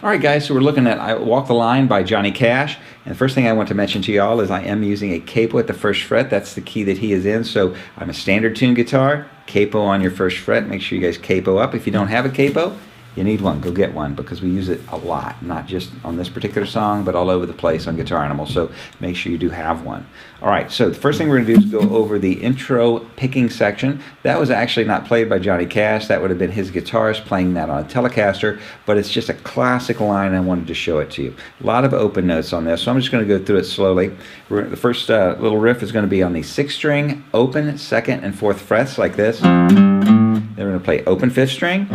Alright guys, so we're looking at I Walk the Line by Johnny Cash. And the first thing I want to mention to y'all is I am using a capo at the first fret. That's the key that he is in. So I'm a standard tune guitar, capo on your first fret. Make sure you guys capo up. If you don't have a capo, you need one. Go get one because we use it a lot. Not just on this particular song, but all over the place on Guitar Animal. So make sure you do have one. Alright, so the first thing we're going to do is go over the intro picking section. That was actually not played by Johnny Cash. That would have been his guitarist playing that on a Telecaster, but it's just a classic line and I wanted to show it to you. A lot of open notes on this, so I'm just going to go through it slowly. The first little riff is going to be on the 6th string, open 2nd and 4th frets like this. Then we're going to play open 5th string,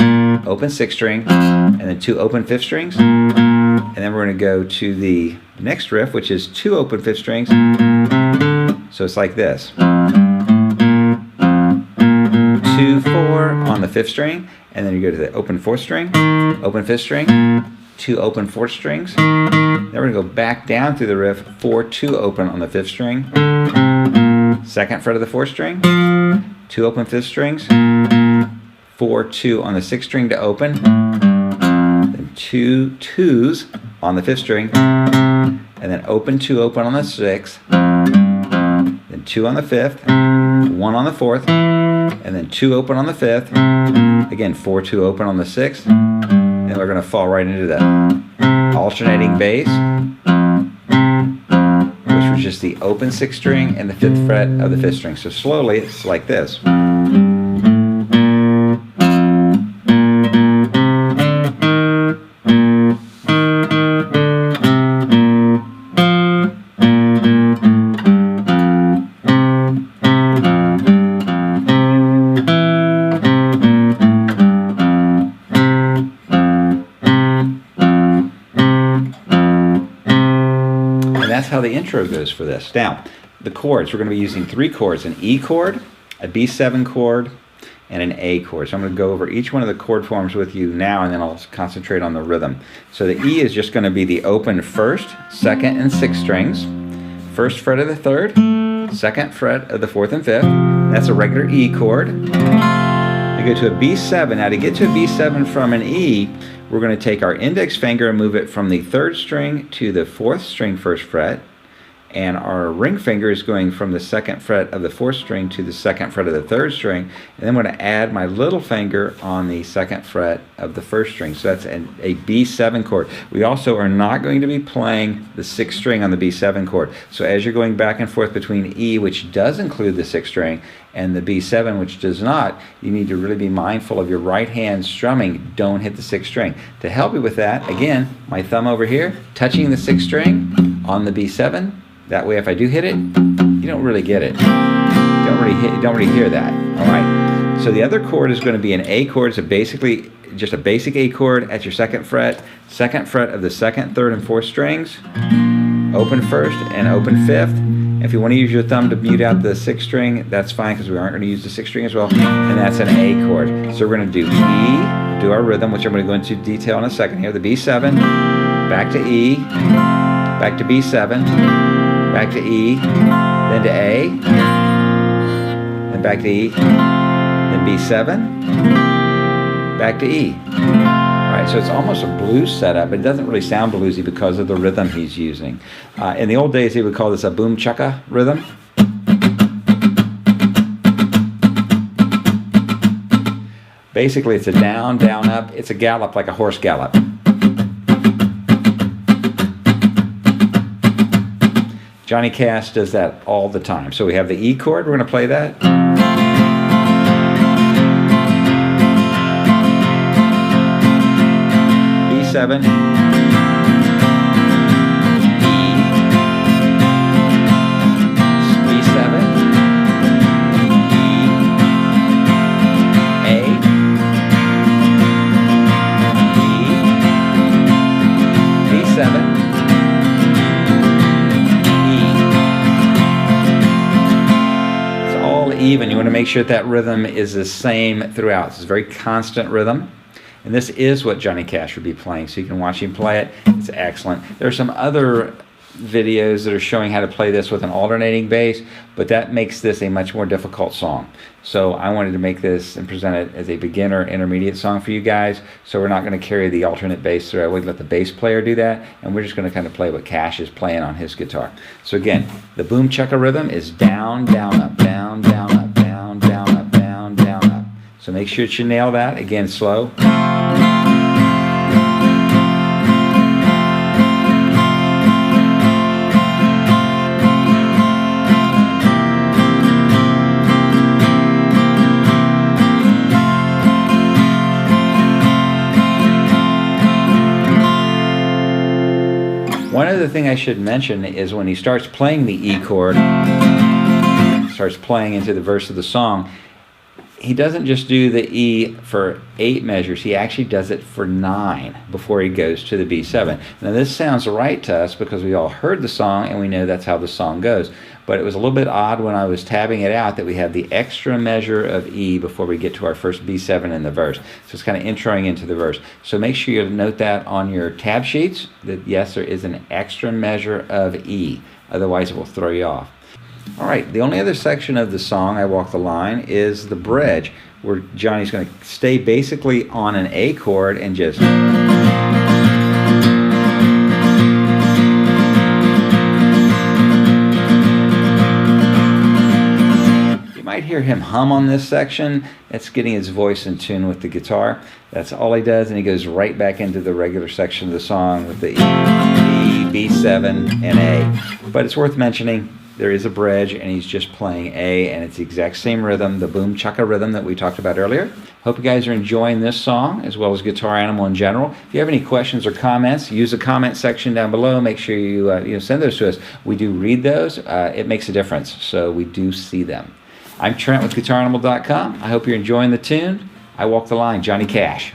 open 6th string, and then 2 open 5th strings. And then we're going to go to the next riff, which is 2 open 5th strings. So it's like this. 2, 4 on the 5th string, and then you go to the open 4th string, open 5th string, 2 open 4th strings. Then we're going to go back down through the riff, 4, 2 open on the 5th string, 2nd fret of the 4th string, 2 open 5th strings, 4, 2 on the 6th string to open, then 2 2s on the 5th string, and then open 2 open on the 6th, then 2 on the 5th, 1 on the 4th, and then 2 open on the 5th, again 4 2 open on the 6th, and we're going to fall right into the alternating bass, which was just the open 6th string and the 5th fret of the 5th string. So slowly it's like this. That's how the intro goes for this. Now, the chords, we're going to be using 3 chords, an E chord, a B7 chord, and an A chord. So I'm going to go over each one of the chord forms with you now, and then I'll concentrate on the rhythm. So the E is just going to be the open 1st, 2nd, and 6th strings, 1st fret of the 3rd, 2nd fret of the 4th and 5th. That's a regular E chord. I go to a B7. Now to get to a B7 from an E, we're going to take our index finger and move it from the 3rd string to the 4th string 1st fret, and our ring finger is going from the 2nd fret of the 4th string to the 2nd fret of the 3rd string, and then I'm going to add my little finger on the 2nd fret of the 1st string. So that's a B7 chord. We also are not going to be playing the 6th string on the B7 chord. So as you're going back and forth between E, which does include the 6th string, and the B7, which does not, you need to really be mindful of your right hand strumming. Don't hit the 6th string. To help you with that, again, my thumb over here, touching the 6th string on the B7. That way, if I do hit it, you don't really get it. You don't really hear that. All right. So the other chord is going to be an A chord. So basically, just a basic A chord at your 2nd fret, 2nd fret of the 2nd, 3rd, and 4th strings, open 1st and open 5th. If you want to use your thumb to mute out the 6th string, that's fine because we aren't going to use the 6th string as well. And that's an A chord. So we're going to do E, do our rhythm, which I'm going to go into detail in a second here. The B7, back to E, back to B7, back to E, then to A, then back to E, then B7, back to E. Alright, so it's almost a blues setup, but it doesn't really sound bluesy because of the rhythm he's using. In the old days, they would call this a boom chukka rhythm. Basically, it's a down, down, up. It's a gallop like a horse gallop. Johnny Cash does that all the time. So we have the E chord. We're going to play that. B7, E, B7, E, A, E, B7, even. You want to make sure that rhythm is the same throughout. It's a very constant rhythm. And this is what Johnny Cash would be playing, so you can watch him play it. It's excellent. There are some other videos that are showing how to play this with an alternating bass, but that makes this a much more difficult song. So I wanted to make this and present it as a beginner intermediate song for you guys. So we're not going to carry the alternate bass through. I would let the bass player do that, and we're just going to kind of play what Cash is playing on his guitar. So again, the boom chukka rhythm is down, down, up, down, down, up, down, down, up, down, down, up. So make sure that you nail that. Again, slow. One other thing I should mention is when he starts playing the E chord, starts playing into the verse of the song, he doesn't just do the E for 8 measures, he actually does it for 9 before he goes to the B7. Now this sounds right to us because we all heard the song and we know that's how the song goes. But it was a little bit odd when I was tabbing it out that we have the extra measure of E before we get to our first B7 in the verse. So it's kind of introing into the verse. So make sure you note that on your tab sheets, that yes, there is an extra measure of E. Otherwise it will throw you off. All right, the only other section of the song, I Walk the Line, is the bridge, where Johnny's going to stay basically on an A chord and just... might hear him hum on this section. That's getting his voice in tune with the guitar. That's all he does, and he goes right back into the regular section of the song with the E, B7, and A. But it's worth mentioning, there is a bridge, and he's just playing A, and it's the exact same rhythm, the boom chukka rhythm that we talked about earlier. Hope you guys are enjoying this song, as well as Guitar Animal in general. If you have any questions or comments, use the comment section down below. Make sure you send those to us. We do read those. It makes a difference, so we do see them. I'm Trent with GuitarAnimal.com. I hope you're enjoying the tune. I Walk the Line, Johnny Cash.